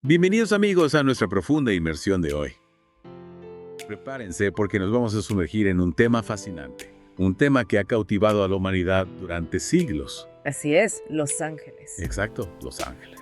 Bienvenidos amigos a nuestra profunda inmersión de hoy. Prepárense porque nos vamos a sumergir en un tema fascinante, un tema que ha cautivado a la humanidad durante siglos. Así es, Los Ángeles. Exacto, los ángeles.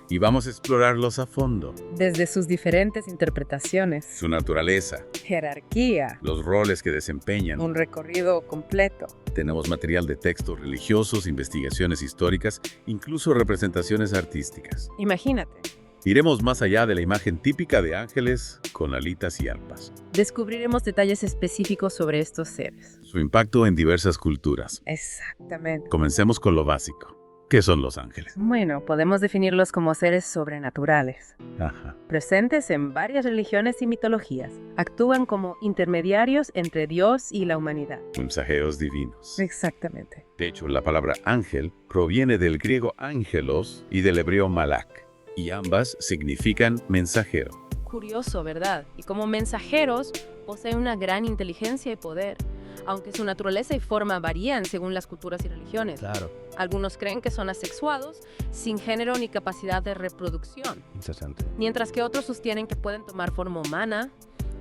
Y vamos a explorarlos a fondo, Desde sus diferentes interpretaciones, su naturaleza, jerarquía, los roles que desempeñan. un recorrido completo. Tenemos material de textos religiosos, investigaciones históricas, incluso representaciones artísticas. Imagínate, Iremos más allá de la imagen típica de ángeles con alitas y arpas, descubriremos detalles específicos sobre estos seres. su impacto en diversas culturas. Exactamente. Comencemos con lo básico. ¿Qué son los ángeles? Bueno, podemos definirlos como seres sobrenaturales, Ajá. presentes en varias religiones y mitologías. Actúan como intermediarios entre Dios y la humanidad. Mensajeros divinos. Exactamente. De hecho, la palabra ángel proviene del griego ángelos y del hebreo malak, y ambas significan mensajero. Curioso, ¿verdad? Y como mensajeros, poseen una gran inteligencia y poder, aunque su naturaleza y forma varían según las culturas y religiones. Claro, Algunos creen que son asexuados, sin género ni capacidad de reproducción, interesante. mientras que otros sostienen que pueden tomar forma humana,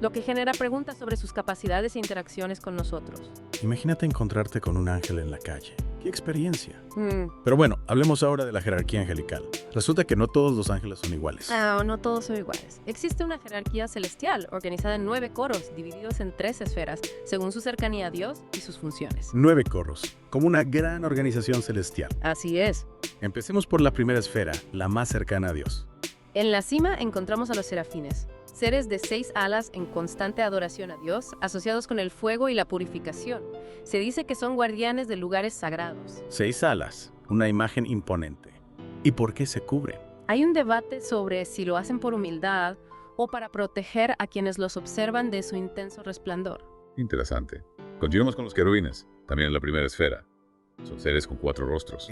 lo que genera preguntas sobre sus capacidades e interacciones con nosotros. Imagínate encontrarte con un ángel en la calle. ¡Qué experiencia! Mm. Pero bueno, hablemos ahora de la jerarquía angelical. Resulta que no todos los ángeles son iguales. No todos son iguales. Existe una jerarquía celestial organizada en 9 coros, divididos en 3 esferas, según su cercanía a Dios y sus funciones. 9 coros, como una gran organización celestial. Así es. Empecemos por la primera esfera, la más cercana a Dios. En la cima encontramos a los serafines, seres de 6 alas en constante adoración a Dios, asociados con el fuego y la purificación. Se dice que son guardianes de lugares sagrados. 6 alas, una imagen imponente. ¿Y por qué se cubren? Hay un debate sobre si lo hacen por humildad o para proteger a quienes los observan de su intenso resplandor. Interesante. Continuemos con los querubines, también en la primera esfera. Son seres con 4 rostros: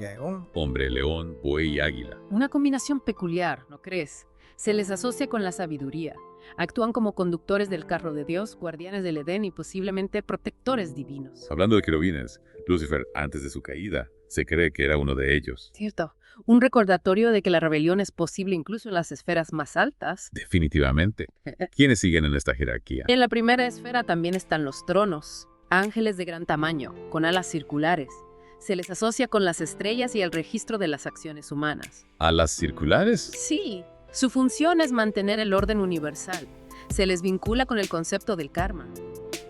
hombre, león, buey y águila. Una combinación peculiar, ¿no crees? Se les asocia con la sabiduría. Actúan como conductores del carro de Dios, guardianes del Edén y posiblemente protectores divinos. Hablando de querubines, Lucifer, antes de su caída, se cree que era uno de ellos. Cierto. Un recordatorio de que la rebelión es posible incluso en las esferas más altas. Definitivamente. ¿Quiénes siguen en esta jerarquía? En la primera esfera también están los tronos, ángeles de gran tamaño, con alas circulares. Se les asocia con las estrellas y el registro de las acciones humanas. ¿Alas circulares? Sí, su función es mantener el orden universal. Se les vincula con el concepto del karma.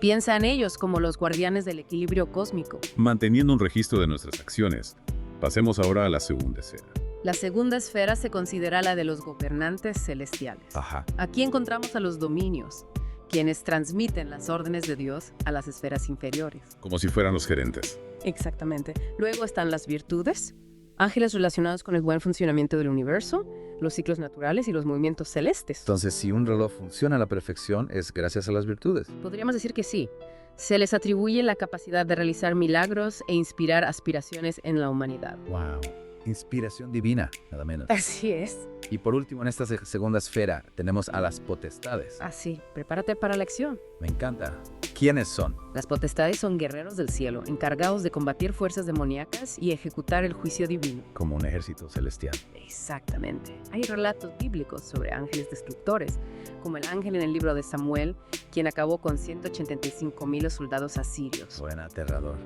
Piensa en ellos como los guardianes del equilibrio cósmico. Manteniendo un registro de nuestras acciones. Pasemos ahora a la segunda esfera. La segunda esfera se considera la de los gobernantes celestiales. Ajá. Aquí encontramos a los dominios, quienes transmiten las órdenes de Dios a las esferas inferiores. Como si fueran los gerentes. Exactamente. Luego están las virtudes, ángeles relacionados con el buen funcionamiento del universo, los ciclos naturales y los movimientos celestes. Entonces, si un reloj funciona a la perfección, es gracias a las virtudes. Podríamos decir que sí. Se les atribuye la capacidad de realizar milagros e inspirar aspiraciones en la humanidad. ¡Wow! Inspiración divina, nada menos. Así es. Y por último, en esta segunda esfera, tenemos a las potestades. Así, prepárate para la acción. Me encanta. ¿Quiénes son? Las potestades son guerreros del cielo, encargados de combatir fuerzas demoníacas y ejecutar el juicio divino. Como un ejército celestial. Exactamente. Hay relatos bíblicos sobre ángeles destructores, como el ángel en el libro de Samuel, quien acabó con 185,000 soldados asirios. Suena aterrador.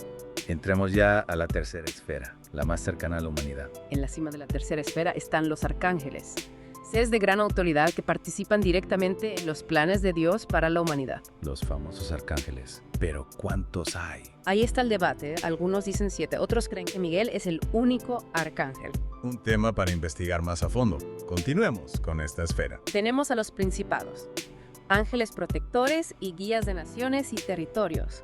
Entremos ya a la tercera esfera, la más cercana a la humanidad. En la cima de la tercera esfera están los arcángeles, seres de gran autoridad que participan directamente en los planes de Dios para la humanidad. Los famosos arcángeles. Pero ¿cuántos hay? Ahí está el debate. Algunos dicen 7, otros creen que Miguel es el único arcángel. Un tema para investigar más a fondo. Continuemos con esta esfera. Tenemos a los principados, ángeles protectores y guías de naciones y territorios.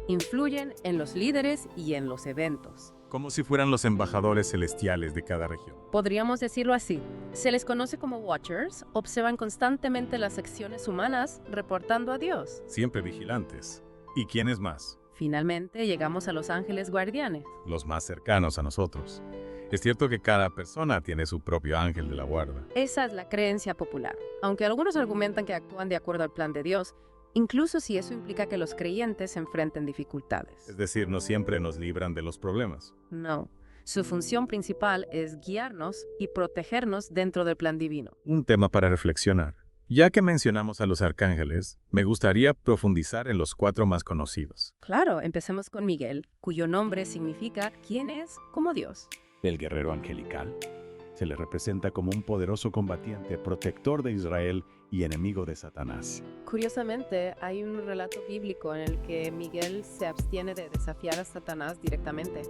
Influyen en los líderes y en los eventos. Como si fueran los embajadores celestiales de cada región. Podríamos decirlo así. Se les conoce como Watchers, observan constantemente las acciones humanas, reportando a Dios. Siempre vigilantes. ¿Y quiénes más? Finalmente, llegamos a los ángeles guardianes. Los más cercanos a nosotros. Es cierto que cada persona tiene su propio ángel de la guarda. Esa es la creencia popular. Aunque algunos argumentan que actúan de acuerdo al plan de Dios, incluso si eso implica que los creyentes enfrenten dificultades. Es decir, no siempre nos libran de los problemas. No. Su función principal es guiarnos y protegernos dentro del plan divino. Un tema para reflexionar. Ya que mencionamos a los arcángeles, me gustaría profundizar en los 4 más conocidos. Claro, empecemos con Miguel, cuyo nombre significa ¿quién es como Dios? El guerrero angelical se le representa como un poderoso combatiente, protector de Israel y enemigo de Satanás. Curiosamente, hay un relato bíblico en el que Miguel se abstiene de desafiar a Satanás directamente,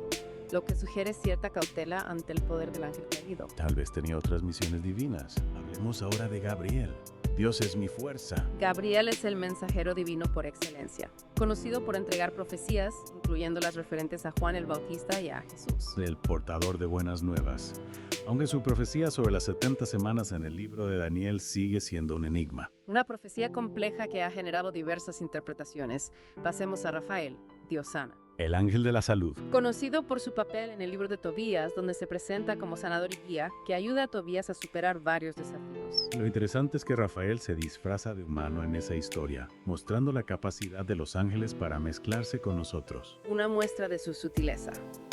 lo que sugiere cierta cautela ante el poder del ángel caído. Tal vez tenía otras misiones divinas. Hablemos ahora de Gabriel. Dios es mi fuerza. Gabriel es el mensajero divino por excelencia, conocido por entregar profecías, incluyendo las referentes a Juan el Bautista y a Jesús. El portador de buenas nuevas. Aunque su profecía sobre las 70 semanas en el libro de Daniel sigue siendo un enigma. Una profecía compleja que ha generado diversas interpretaciones. Pasemos a Rafael, Dios sana. El ángel de la salud. Conocido por su papel en el libro de Tobías, donde se presenta como sanador y guía, que ayuda a Tobías a superar varios desafíos. Lo interesante es que Rafael se disfraza de humano en esa historia, mostrando la capacidad de los ángeles para mezclarse con nosotros. Una muestra de su sutileza.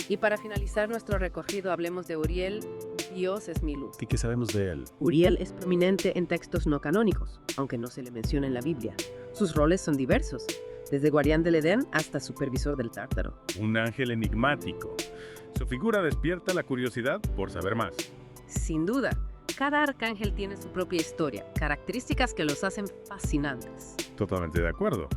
Y para finalizar nuestro recorrido, hablemos de Uriel, Dios es mi luz. ¿Y qué sabemos de él? Uriel es prominente en textos no canónicos, aunque no se le menciona en la Biblia. Sus roles son diversos, desde guardián del Edén hasta supervisor del Tártaro. Un ángel enigmático. Su figura despierta la curiosidad por saber más. Sin duda, cada arcángel tiene su propia historia, características que los hacen fascinantes. Totalmente de acuerdo.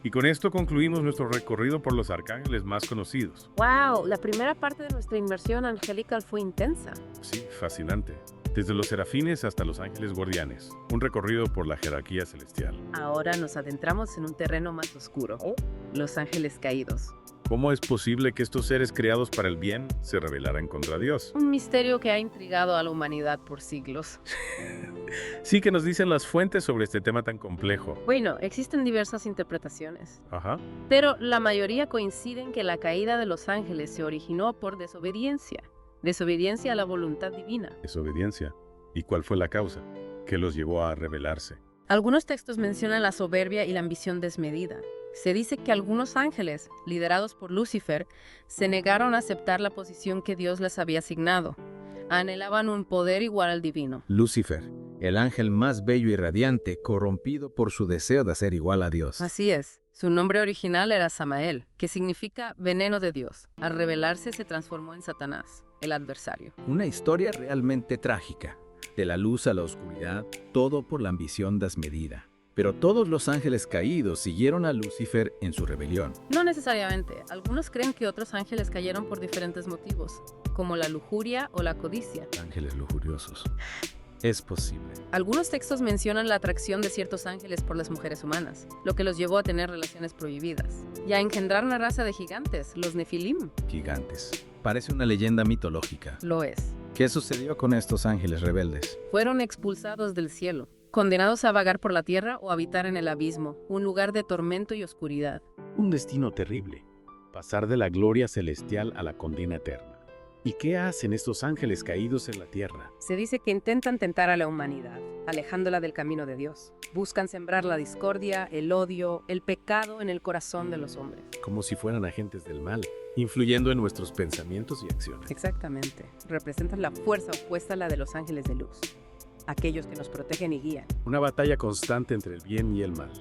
Y con esto concluimos nuestro recorrido por los arcángeles más conocidos. ¡Wow! La primera parte de nuestra inmersión angelical fue intensa. Sí, fascinante. Desde los serafines hasta los ángeles guardianes. Un recorrido por la jerarquía celestial. Ahora nos adentramos en un terreno más oscuro, los ángeles caídos. ¿Cómo es posible que estos seres creados para el bien se rebelaran contra Dios? Un misterio que ha intrigado a la humanidad por siglos. Sí que nos dicen las fuentes sobre este tema tan complejo. Bueno, existen diversas interpretaciones, Ajá. pero la mayoría coinciden que la caída de los ángeles se originó por desobediencia. Desobediencia a la voluntad divina. Desobediencia. ¿Y cuál fue la causa? ¿Qué los llevó a rebelarse? Algunos textos mencionan la soberbia y la ambición desmedida. Se dice que algunos ángeles, liderados por Lucifer, se negaron a aceptar la posición que Dios les había asignado. Anhelaban un poder igual al divino. Lucifer, el ángel más bello y radiante, corrompido por su deseo de ser igual a Dios. Así es. Su nombre original era Samael, que significa veneno de Dios. Al rebelarse se transformó en Satanás, el adversario. Una historia realmente trágica. De la luz a la oscuridad, todo por la ambición desmedida. Pero todos los ángeles caídos siguieron a Lucifer en su rebelión. No necesariamente. Algunos creen que otros ángeles cayeron por diferentes motivos, como la lujuria o la codicia. Ángeles lujuriosos. Es posible. Algunos textos mencionan la atracción de ciertos ángeles por las mujeres humanas, lo que los llevó a tener relaciones prohibidas, y a engendrar una raza de gigantes, los Nefilim. Gigantes. Parece una leyenda mitológica. Lo es. ¿Qué sucedió con estos ángeles rebeldes? Fueron expulsados del cielo, condenados a vagar por la tierra o habitar en el abismo, un lugar de tormento y oscuridad. Un destino terrible. Pasar de la gloria celestial a la condena eterna. ¿Y qué hacen estos ángeles caídos en la tierra? Se dice que intentan tentar a la humanidad, alejándola del camino de Dios. Buscan sembrar la discordia, el odio, el pecado en el corazón de los hombres. Como si fueran agentes del mal, influyendo en nuestros pensamientos y acciones. Exactamente. Representan la fuerza opuesta a la de los ángeles de luz, aquellos que nos protegen y guían. Una batalla constante entre el bien y el mal.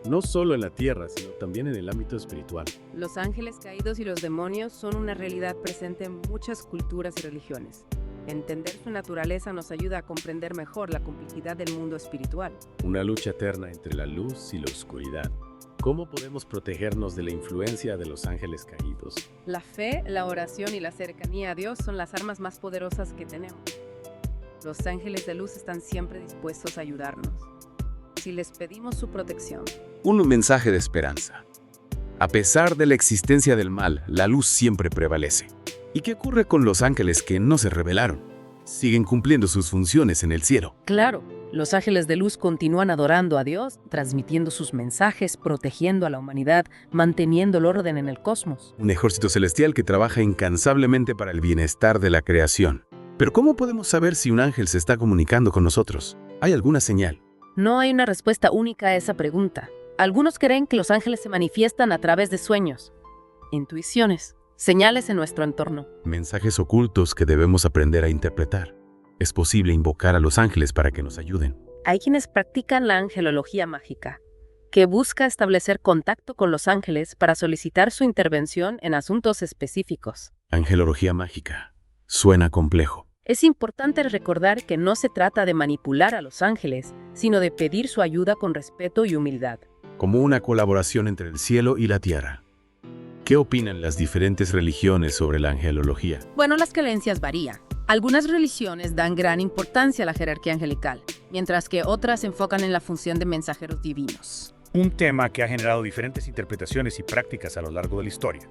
No solo en la tierra, sino también en el ámbito espiritual. Los ángeles caídos y los demonios son una realidad presente en muchas culturas y religiones. Entender su naturaleza nos ayuda a comprender mejor la complejidad del mundo espiritual. Una lucha eterna entre la luz y la oscuridad. ¿Cómo podemos protegernos de la influencia de los ángeles caídos? La fe, la oración y la cercanía a Dios son las armas más poderosas que tenemos. Los ángeles de luz están siempre dispuestos a ayudarnos, si les pedimos su protección. Un mensaje de esperanza. A pesar de la existencia del mal, la luz siempre prevalece. ¿Y qué ocurre con los ángeles que no se rebelaron? Siguen cumpliendo sus funciones en el cielo. Claro, los ángeles de luz continúan adorando a Dios, transmitiendo sus mensajes, protegiendo a la humanidad, manteniendo el orden en el cosmos. Un ejército celestial que trabaja incansablemente para el bienestar de la creación. Pero ¿cómo podemos saber si un ángel se está comunicando con nosotros? ¿Hay alguna señal? No hay una respuesta única a esa pregunta. Algunos creen que los ángeles se manifiestan a través de sueños, intuiciones señales en nuestro entorno. Mensajes ocultos que debemos aprender a interpretar. Es posible invocar a los ángeles para que nos ayuden. Hay quienes practican la angelología mágica, que busca establecer contacto con los ángeles para solicitar su intervención en asuntos específicos. Angelología mágica. Suena complejo. Es importante recordar que no se trata de manipular a los ángeles, sino de pedir su ayuda con respeto y humildad. Como una colaboración entre el cielo y la tierra. ¿Qué opinan las diferentes religiones sobre la angelología? Bueno, las creencias varían. Algunas religiones dan gran importancia a la jerarquía angelical, mientras que otras se enfocan en la función de mensajeros divinos. Un tema que ha generado diferentes interpretaciones y prácticas a lo largo de la historia.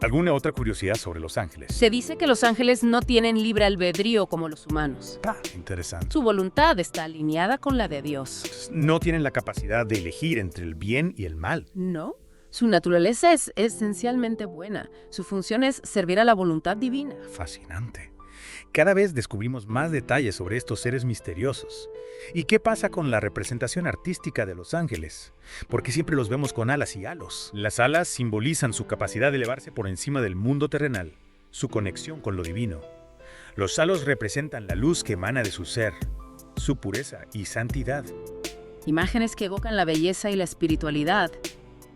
¿Alguna otra curiosidad sobre los ángeles? Se dice que los ángeles no tienen libre albedrío como los humanos. Interesante. Su voluntad está alineada con la de Dios. No tienen la capacidad de elegir entre el bien y el mal. No, su naturaleza es esencialmente buena. Su función es servir a la voluntad divina. Fascinante. Cada vez descubrimos más detalles sobre estos seres misteriosos. ¿Y qué pasa con la representación artística de los ángeles? Porque siempre los vemos con alas y halos. Las alas simbolizan su capacidad de elevarse por encima del mundo terrenal, su conexión con lo divino. Los halos representan la luz que emana de su ser, su pureza y santidad. Imágenes que evocan la belleza y la espiritualidad.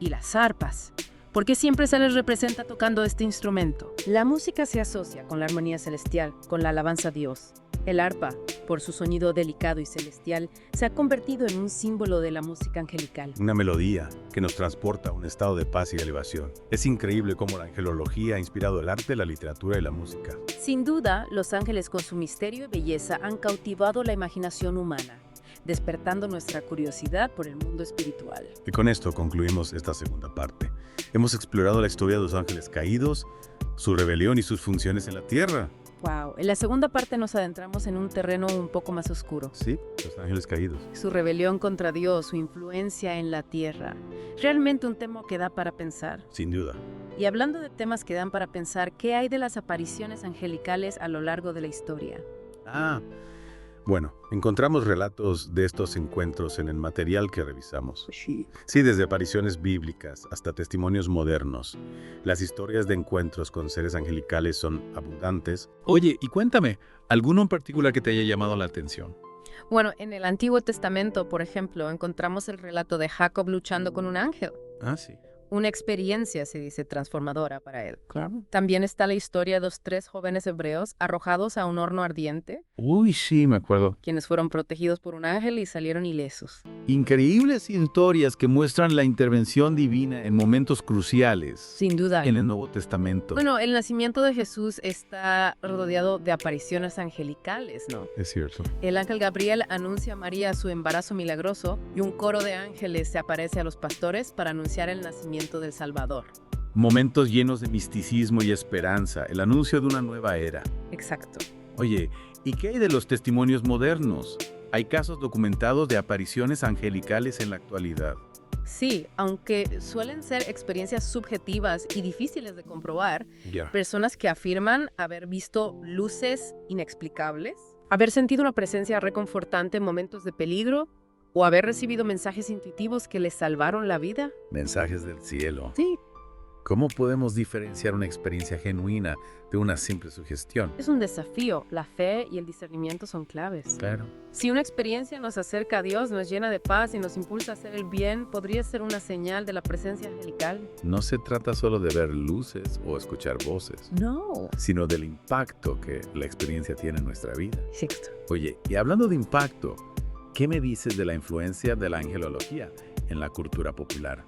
Y las arpas. ¿Por qué siempre se les representa tocando este instrumento? La música se asocia con la armonía celestial, con la alabanza a Dios. El arpa, por su sonido delicado y celestial, se ha convertido en un símbolo de la música angelical. Una melodía que nos transporta a un estado de paz y elevación. Es increíble cómo la angelología ha inspirado el arte, la literatura y la música. Sin duda, los ángeles con su misterio y belleza han cautivado la imaginación humana, despertando nuestra curiosidad por el mundo espiritual. Y con esto concluimos esta segunda parte. Hemos explorado la historia de los ángeles caídos, su rebelión y sus funciones en la tierra. Wow, en la segunda parte nos adentramos en un terreno un poco más oscuro. Sí, los ángeles caídos. Su rebelión contra Dios, su influencia en la tierra. Realmente un tema que da para pensar. Sin duda. Y hablando de temas que dan para pensar, ¿qué hay de las apariciones angelicales a lo largo de la historia? Bueno, encontramos relatos de estos encuentros en el material que revisamos. Sí, desde apariciones bíblicas hasta testimonios modernos. Las historias de encuentros con seres angelicales son abundantes. Oye, y cuéntame, ¿alguno en particular que te haya llamado la atención? Bueno, en el Antiguo Testamento, por ejemplo, encontramos el relato de Jacob luchando con un ángel. Sí. Una experiencia, se dice, transformadora para él. Claro. También está la historia de los 3 jóvenes hebreos arrojados a un horno ardiente, Uy, sí, me acuerdo. quienes fueron protegidos por un ángel y salieron ilesos. Increíbles historias que muestran la intervención divina en momentos cruciales Sin duda. en el Nuevo Testamento. Bueno, el nacimiento de Jesús está rodeado de apariciones angelicales, ¿no? Es cierto. El ángel Gabriel anuncia a María su embarazo milagroso y un coro de ángeles se aparece a los pastores para anunciar el nacimiento del Salvador. Momentos llenos de misticismo y esperanza, el anuncio de una nueva era. Exacto. Oye, ¿y qué hay de los testimonios modernos? Hay casos documentados de apariciones angelicales en la actualidad. Sí, aunque suelen ser experiencias subjetivas y difíciles de comprobar, personas que afirman haber visto luces inexplicables, haber sentido una presencia reconfortante en momentos de peligro o haber recibido mensajes intuitivos que les salvaron la vida. Mensajes del cielo. Sí, ¿Cómo podemos diferenciar una experiencia genuina de una simple sugestión? es un desafío. La fe y el discernimiento son claves. Claro. Si una experiencia nos acerca a Dios, nos llena de paz y nos impulsa a hacer el bien, podría ser una señal de la presencia angelical. No se trata solo de ver luces o escuchar voces, No. sino del impacto que la experiencia tiene en nuestra vida. Exacto. Oye, y hablando de impacto, ¿qué me dices de la influencia de la angelología en la cultura popular?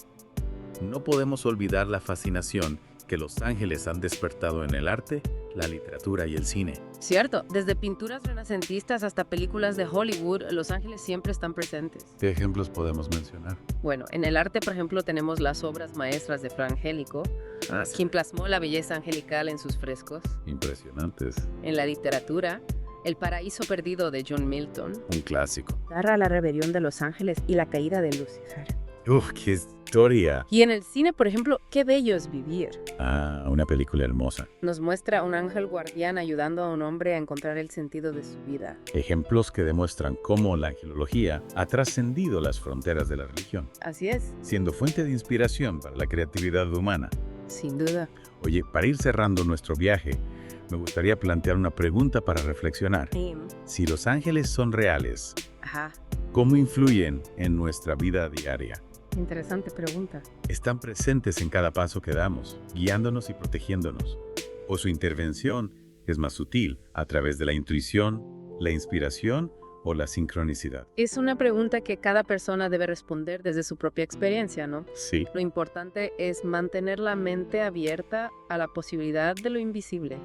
No podemos olvidar la fascinación que los ángeles han despertado en el arte, la literatura y el cine. Cierto, desde pinturas renacentistas hasta películas de Hollywood, los ángeles siempre están presentes. ¿Qué ejemplos podemos mencionar? Bueno, en el arte, por ejemplo, tenemos las obras maestras de Fra Angelico, quien plasmó la belleza angelical en sus frescos. Impresionantes. En la literatura, El paraíso perdido de John Milton Un clásico. narra la rebelión de los ángeles y la caída de Lucifer. ¡Qué historia! Y en el cine, por ejemplo, Qué bello es vivir. Una película hermosa. Nos muestra a un ángel guardián ayudando a un hombre a encontrar el sentido de su vida. Ejemplos que demuestran cómo la angelología ha trascendido las fronteras de la religión, Así es. siendo fuente de inspiración para la creatividad humana. Sin duda. Oye, para ir cerrando nuestro viaje, me gustaría plantear una pregunta para reflexionar. Si los ángeles son reales, Ajá. ¿cómo influyen en nuestra vida diaria? Interesante pregunta. ¿Están presentes en cada paso que damos, guiándonos y protegiéndonos? ¿O su intervención es más sutil, a través de la intuición, la inspiración o la sincronicidad? Es una pregunta que cada persona debe responder desde su propia experiencia, ¿no? Sí. Lo importante es mantener la mente abierta a la posibilidad de lo invisible,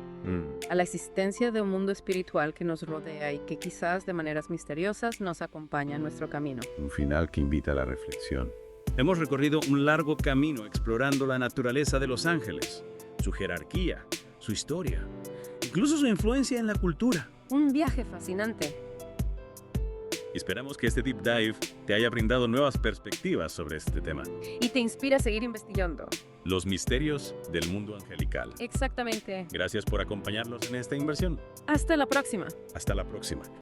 a la existencia de un mundo espiritual que nos rodea y que quizás de maneras misteriosas nos acompaña en nuestro camino. Un final que invita a la reflexión. Hemos recorrido un largo camino explorando la naturaleza de los ángeles, su jerarquía, su historia, incluso su influencia en la cultura. Un viaje fascinante. Esperamos que este Deep Dive te haya brindado nuevas perspectivas sobre este tema. Y te inspira a seguir investigando. Los misterios del mundo angelical. Exactamente. Gracias por acompañarnos en esta inversión. Hasta la próxima. Hasta la próxima.